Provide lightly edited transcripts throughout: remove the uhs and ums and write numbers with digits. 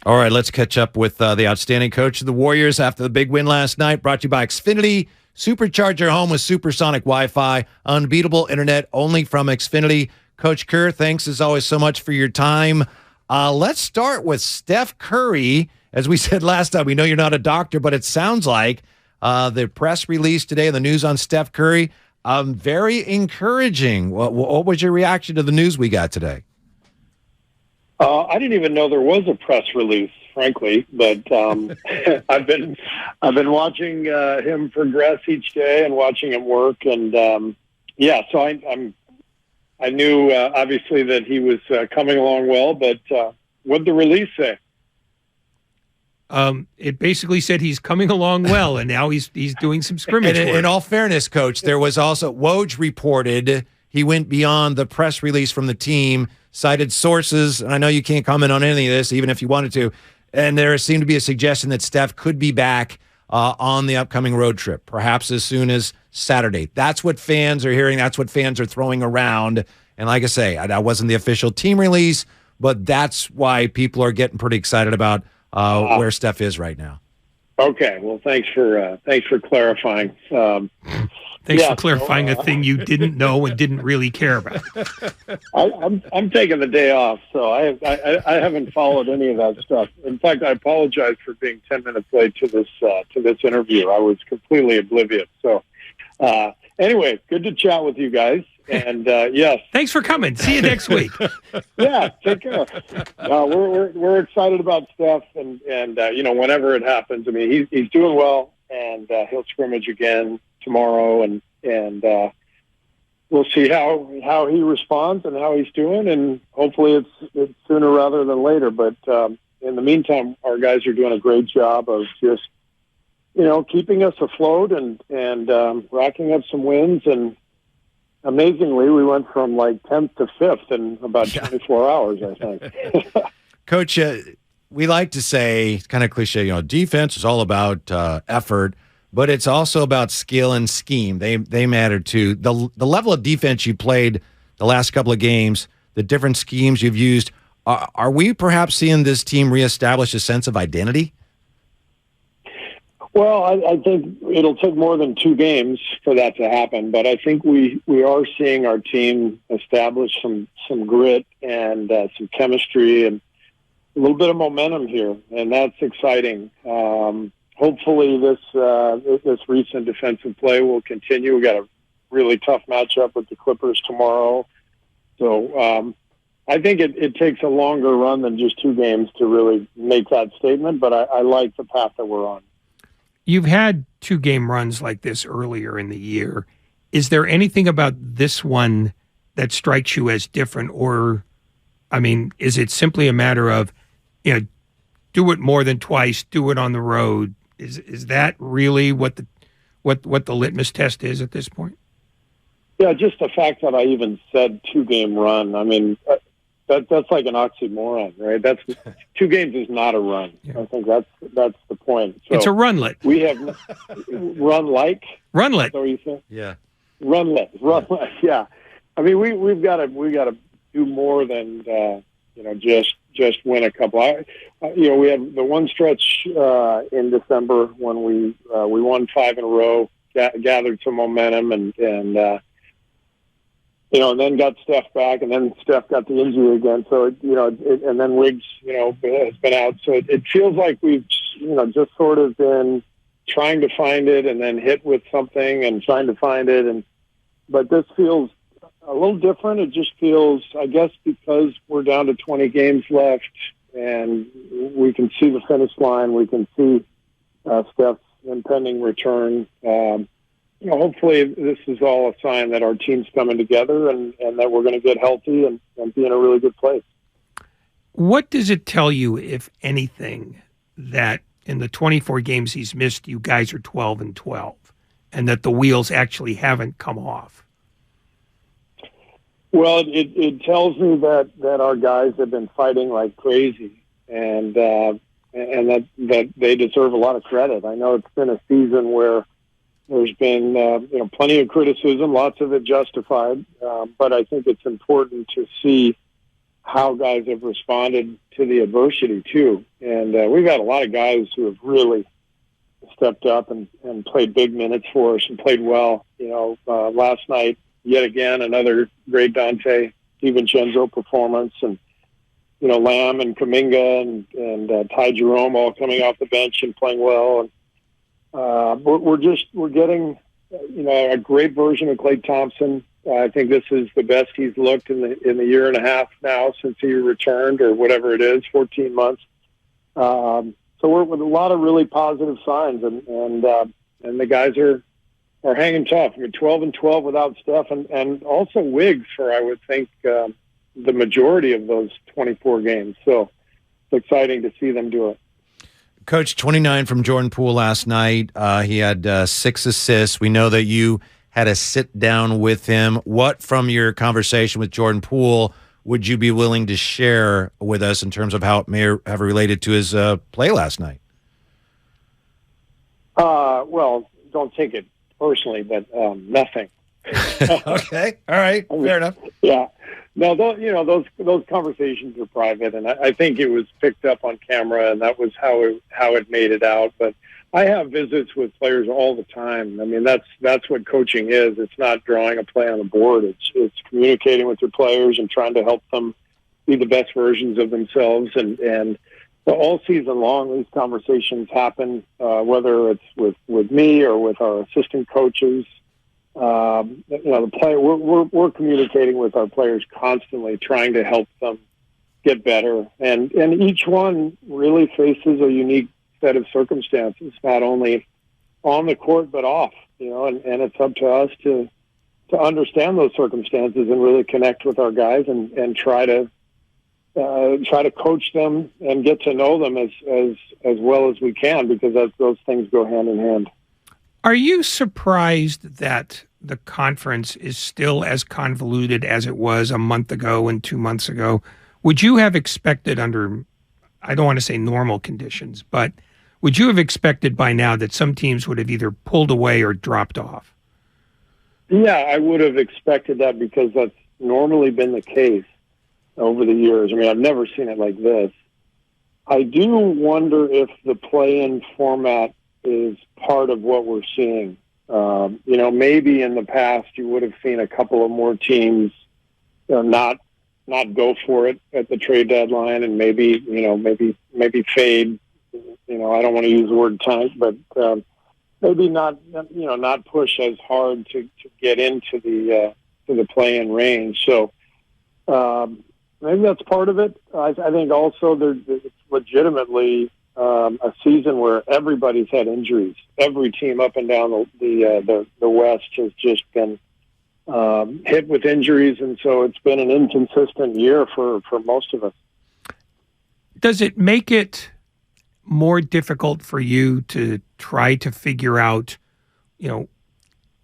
All right, let's catch up with the outstanding coach of the Warriors after the big win last night. Brought to you by Xfinity. Supercharge your home with supersonic Wi-Fi. Unbeatable internet only from Xfinity. Coach Kerr, thanks as always so much for your time. Let's start with Steph Curry. As we said last time, we know you're not a doctor, but it sounds like the press release today, the news on Steph Curry, very encouraging. What was your reaction to the news we got today? I didn't even know there was a press release, frankly, but I've been watching him progress each day and watching him work, and so I knew obviously that he was coming along well, but what did the release say? It basically said he's coming along well, and now he's doing some scrimmage work. In all fairness, Coach, there was also Woj reported he went beyond the press release from the team, cited sources, and I know you can't comment on any of this, even if you wanted to, and there seemed to be a suggestion that Steph could be back on the upcoming road trip, perhaps as soon as Saturday. That's what fans are hearing. That's what fans are throwing around. And like I say, that wasn't the official team release, but that's why people are getting pretty excited about where Steph is right now. Okay, well, thanks for clarifying. Thanks for clarifying a thing you didn't know and didn't really care about. I'm taking the day off, so I haven't followed any of that stuff. In fact, I apologize for being 10 minutes late to this interview. I was completely oblivious. So anyway, good to chat with you guys. And yes, thanks for coming. See you next week. Yeah, take care. We're excited about Steph, and whenever it happens, I mean, he's doing well, and he'll scrimmage again tomorrow, and we'll see how he responds and how he's doing, and hopefully it's sooner rather than later. But in the meantime, our guys are doing a great job of just keeping us afloat and racking up some wins. And amazingly, we went from like 10th to 5th in about 24 hours, I think. Coach, we like to say, it's kind of cliche, defense is all about effort, but it's also about skill and scheme. They matter too. The level of defense you played the last couple of games, the different schemes you've used, are we perhaps seeing this team reestablish a sense of identity? Well, I think it'll take more than 2 games for that to happen, but I think we are seeing our team establish some grit and some chemistry and a little bit of momentum here, and that's exciting. Hopefully this recent defensive play will continue. We got a really tough matchup with the Clippers tomorrow. So I think it takes a longer run than just 2 games to really make that statement, but I like the path that we're on. You've had 2-game runs like this earlier in the year. Is there anything about this one that strikes you as different? Or, I mean, is it simply a matter of, do it more than twice, do it on the road? Is that really what the litmus test is at this point? Yeah, just the fact that I even said 2-game run. I mean, that's like an oxymoron, right? 2 games is not a run. Yeah. I think that's the point. So it's a runlet. We have runlet. Runlet. So you think? Yeah. Runlet. Yeah. I mean, we've got to do more than just win a couple. We had the one stretch in December when we won 5 in a row, gathered some momentum, and then got Steph back, and then Steph got the injury again. So and then Wiggs has been out. So it feels like we've just sort of been trying to find it, and then hit with something and trying to find it, but this feels a little different. It just feels, I guess, because we're down to 20 games left and we can see the finish line. We can see Steph's impending return. Hopefully this is all a sign that our team's coming together and that we're going to get healthy and be in a really good place. What does it tell you, if anything, that in the 24 games he's missed, you guys are 12-12 and that the wheels actually haven't come off? Well, it tells me that our guys have been fighting like crazy, and that they deserve a lot of credit. I know it's been a season where there's been plenty of criticism, lots of it justified, but I think it's important to see how guys have responded to the adversity too. And we've got a lot of guys who have really stepped up and played big minutes for us and played well. Last night, yet again, another great Dante DiVincenzo performance, and Lamb and Kuminga and Ty Jerome all coming off the bench and playing well. And we're getting a great version of Klay Thompson. I think this is the best he's looked in the year and a half now since he returned, or whatever it is, 14 months. So we're with a lot of really positive signs, and the guys are hanging tough. 12-12 without Steph, and also Wiggs for, I would think, the majority of those 24 games. So it's exciting to see them do it. Coach, 29 from Jordan Poole last night. He had 6 assists. We know that you had a sit down with him. What from your conversation with Jordan Poole would you be willing to share with us in terms of how it may have related to his play last night? Well, don't take it personally, but nothing. Okay, all right, fair enough. Yeah, no, those conversations are private, and I think it was picked up on camera, and that was how it made it out. But I have visits with players all the time. I mean, that's what coaching is. It's not drawing a play on the board. It's communicating with your players and trying to help them be the best versions of themselves. And all season long, these conversations happen, whether it's with me or with our assistant coaches. The player, we're communicating with our players constantly, trying to help them get better. And each one really faces a unique set of circumstances, not only on the court but off. And it's up to us to understand those circumstances and really connect with our guys and try to coach them and get to know them as well as we can, because those things go hand in hand. Are you surprised that the conference is still as convoluted as it was a month ago and 2 months ago? Would you have expected, under, I don't want to say normal conditions, but would you have expected by now that some teams would have either pulled away or dropped off? Yeah, I would have expected that, because that's normally been the case over the years. I mean, I've never seen it like this. I do wonder if the play-in format is part of what we're seeing. Maybe in the past you would have seen a couple of more teams not go for it at the trade deadline, and maybe fade. I don't want to use the word tank, but maybe not push as hard to get into the play-in range. So maybe that's part of it. I think also it's legitimately a season where everybody's had injuries. Every team up and down the West has just been hit with injuries, and so it's been an inconsistent year for most of us. Does it make it more difficult for you to try to figure out,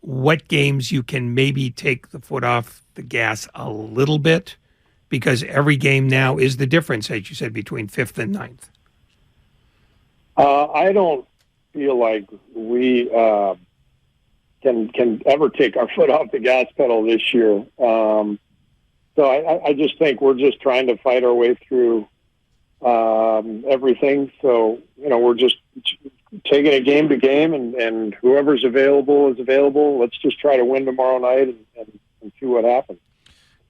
what games you can maybe take the foot off the gas a little bit? Because every game now is the difference, as you said, between 5th and 9th. I don't feel like we can ever take our foot off the gas pedal this year. So I just think we're just trying to fight our way through everything. So, we're just taking it game to game, and whoever's available is available. Let's just try to win tomorrow night and see what happens.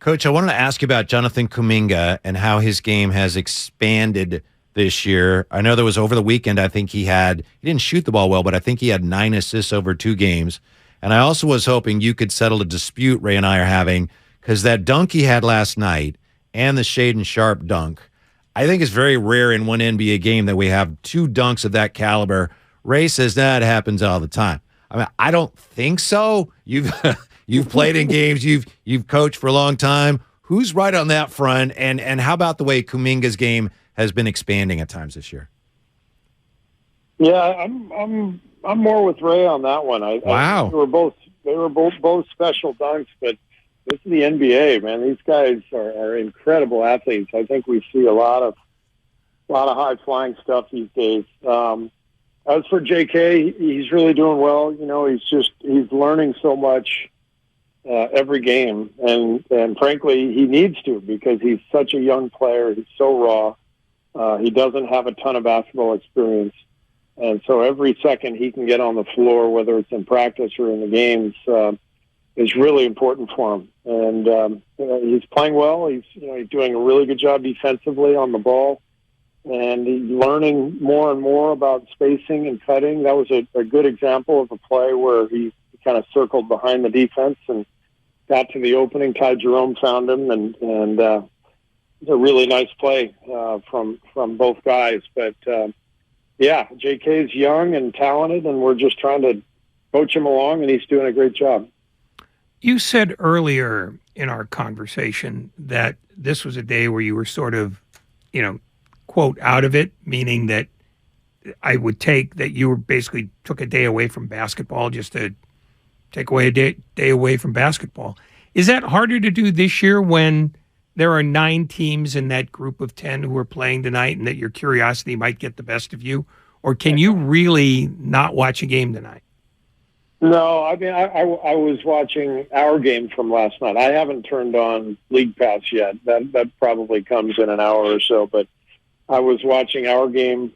Coach, I wanted to ask you about Jonathan Kuminga and how his game has expanded this year. I know there was over the weekend, I think he didn't shoot the ball well, but I think he had 9 assists over 2 games. And I also was hoping you could settle a dispute Ray and I are having, because that dunk he had last night and the Shaedon Sharpe dunk, I think it's very rare in one NBA game that we have 2 dunks of that caliber. Ray says that happens all the time. I mean, I don't think so. You've played in games, you've coached for a long time. Who's right on that front? And how about the way Kuminga's game has been expanding at times this year? Yeah, I'm more with Ray on that one. Wow. They were both special dunks, but this is the NBA, man. These guys are incredible athletes. I think we see a lot of high flying stuff these days. As for JK, he's really doing well. He's learning so much every game, and frankly, he needs to, because he's such a young player. He's so raw. He doesn't have a ton of basketball experience, and so every second he can get on the floor, whether it's in practice or in the games, is really important for him. And he's playing well. He's doing a really good job defensively on the ball, and he's learning more and more about spacing and cutting. That was a good example of a play where he kind of circled behind the defense and got to the opening. Ty Jerome found him, and it's a really nice play from both guys. But JK's young and talented, and we're just trying to coach him along, and he's doing a great job. You said earlier in our conversation that this was a day where you were sort of, quote, out of it, meaning that I would take that you were basically took a day away from basketball just to take away a day away from basketball. Is that harder to do this year when there are 9 teams in that group of 10 who are playing tonight, and that your curiosity might get the best of you? Or can you really not watch a game tonight? No, I mean, I was watching our game from last night. I haven't turned on League Pass yet. That probably comes in an hour or so. But I was watching our game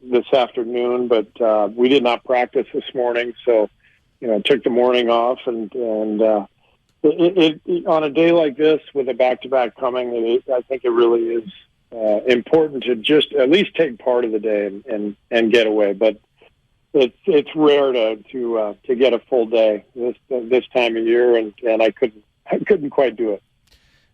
this afternoon, but we did not practice this morning, so took the morning off, and it on a day like this with a back-to-back coming, I think it really is important to just at least take part of the day and get away. But it's rare to get a full day this time of year, and I couldn't quite do it.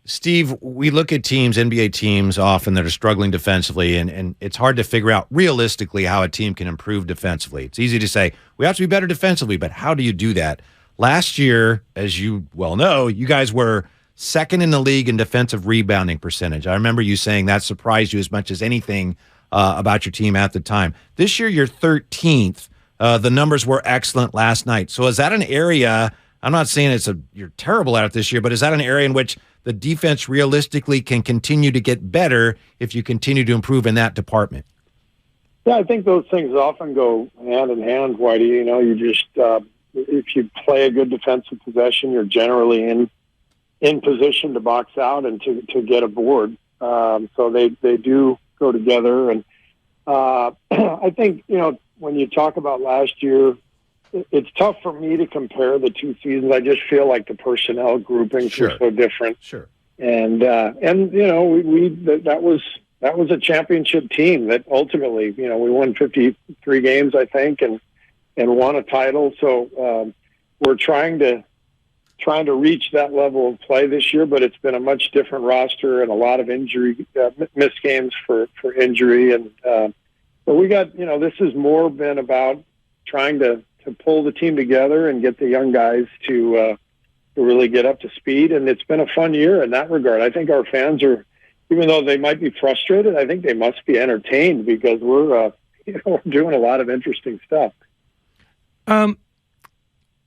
Steve, we look at teams, NBA teams often that are struggling defensively, and it's hard to figure out realistically how a team can improve defensively. It's easy to say, we have to be better defensively, but how do you do that? Last year, as you well know, you guys were second in the league in defensive rebounding percentage. I remember you saying that surprised you as much as anything about your team at the time. This year, you're 13th. The numbers were excellent last night. So is that an area, I'm not saying you're terrible at it this year, but is that an area in which the defense realistically can continue to get better if you continue to improve in that department? Yeah, I think those things often go hand in hand, Whitey. You just if you play a good defensive possession, you're generally in position to box out and to get a board. So they do go together. And I think, when you talk about last year, it's tough for me to compare the two seasons. I just feel like the personnel groupings were so different. Sure. And that was a championship team that ultimately, we won 53 games, I think, and won a title. So we're trying to reach that level of play this year, but it's been a much different roster and a lot of injury, missed games for injury. And but we got, this has more been about trying to pull the team together and get the young guys to really get up to speed. And it's been a fun year in that regard. I think our fans are, even though they might be frustrated, I think they must be entertained because we're doing a lot of interesting stuff.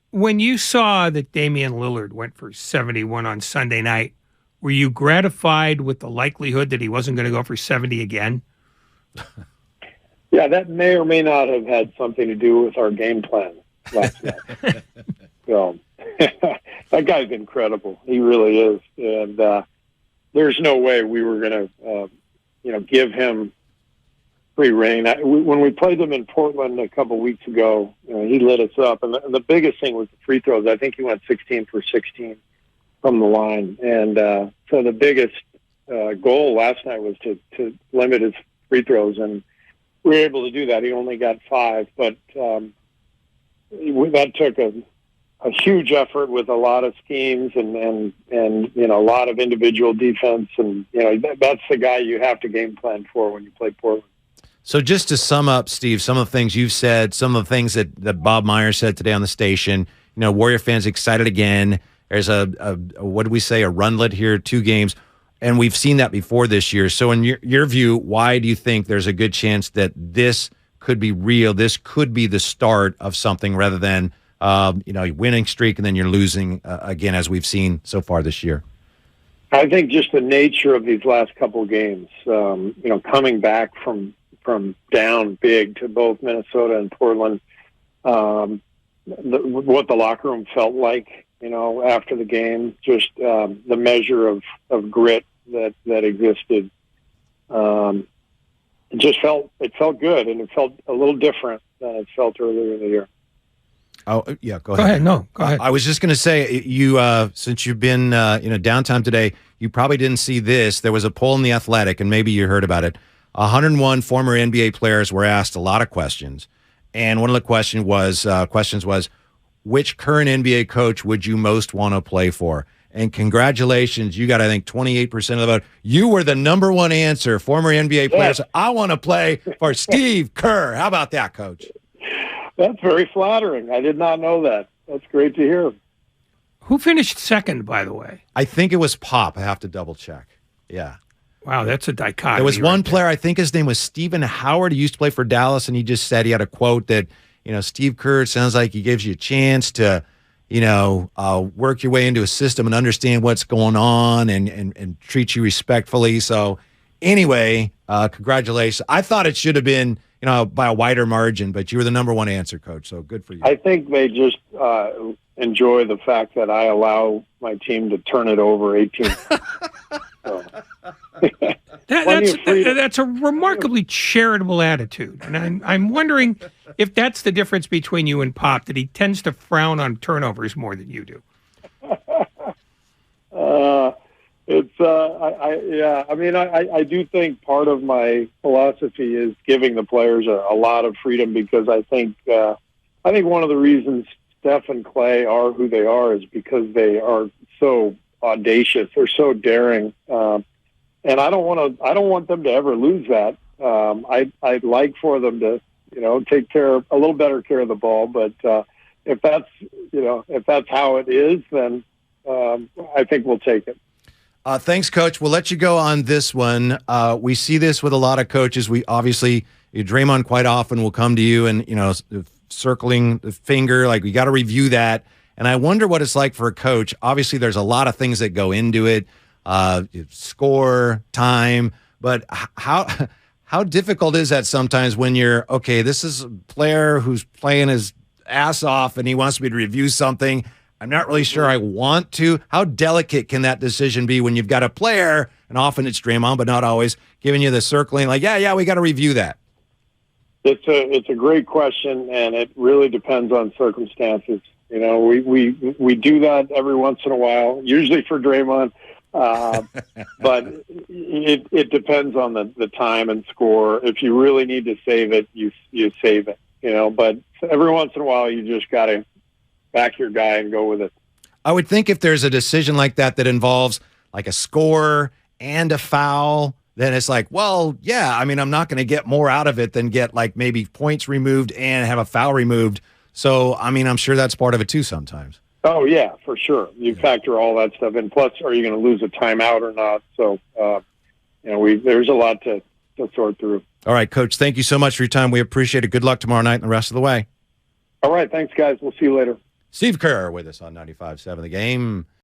When you saw that Damian Lillard went for 71 on Sunday night, were you gratified with the likelihood that he wasn't going to go for 70 again? Yeah, that may or may not have had something to do with our game plan last night. So that guy's incredible. He really is. And there's no way we were going to, give him free reign. When we played them in Portland a couple weeks ago, he lit us up. And the biggest thing was the free throws. I think he went 16 for 16 from the line. And so the biggest goal last night was to limit his free throws. And we were able to do that. He only got 5, but that took a huge effort with a lot of schemes and a lot of individual defense. And, that's the guy you have to game plan for when you play Portland. So just to sum up, Steve, some of the things you've said, some of the things that Bob Myers said today on the station, Warrior fans excited again. There's what do we say, a runlet here, 2 games. And we've seen that before this year. So in your view, why do you think there's a good chance that this could be real? This could be the start of something rather than, winning streak and then you're losing again, as we've seen so far this year? I think just the nature of these last couple games, coming back from down big to both Minnesota and Portland, what the locker room felt like after the game, just the measure of grit that existed. It felt good, and it felt a little different than it felt earlier in the year. Oh, yeah, go ahead. Go ahead. No, go ahead. I was just going to say, you since you've been downtime today, you probably didn't see this. There was a poll in The Athletic, and maybe you heard about it. 101 former NBA players were asked a lot of questions, and one of the questions was, which current NBA coach would you most want to play for? And congratulations, you got, I think, 28% of the vote. You were the number one answer, former NBA players. Yes. I want to play for Steve Kerr. How about that, Coach? That's very flattering. I did not know that. That's great to hear. Who finished second, by the way? I think it was Pop. I have to double check. Yeah. Wow, that's a dichotomy. There was one right player, I think his name was Stephen Howard. He used to play for Dallas, and he just said he had a quote that, Steve Kerr, it sounds like he gives you a chance to, work your way into a system and understand what's going on and treat you respectfully. So anyway, congratulations. I thought it should have been, by a wider margin, but you were the number one answer, Coach. So good for you. I think they just enjoy the fact that I allow my team to turn it over 18. So. That's a remarkably charitable attitude, and I'm wondering if that's the difference between you and Pop, that he tends to frown on turnovers more than you do. I do think part of my philosophy is giving the players a lot of freedom, because I think one of the reasons Steph and Clay are who they are is because they are so audacious. They're so daring. And I don't want them to ever lose that. I'd like for them to, take a little better care of the ball. But if that's how it is, then I think we'll take it. Thanks, Coach. We'll let you go on this one. We see this with a lot of coaches. We obviously, Draymond quite often will come to you and, circling the finger, like we got to review that. And I wonder what it's like for a coach. Obviously, there's a lot of things that go into it. Score, time, but how difficult is that sometimes when you're, okay, this is a player who's playing his ass off and he wants me to review something. I'm not really sure I want to. How delicate can that decision be when you've got a player, and often it's Draymond, but not always, giving you the circling, like, yeah, we got to review that? It's a great question, and it really depends on circumstances. We do that every once in a while, usually for Draymond. But it depends on the time and score. If you really need to save it, you save it, but every once in a while you just got to back your guy and go with it. I would think if there's a decision like that involves like a score and a foul, then it's like, well, yeah, I'm not going to get more out of it than get like maybe points removed and have a foul removed. So, I'm sure that's part of it too sometimes. Oh, yeah, for sure. You factor all that stuff in. Plus, are you going to lose a timeout or not? So, there's a lot to sort through. All right, Coach, thank you so much for your time. We appreciate it. Good luck tomorrow night and the rest of the way. All right, thanks, guys. We'll see you later. Steve Kerr with us on 95.7 The Game.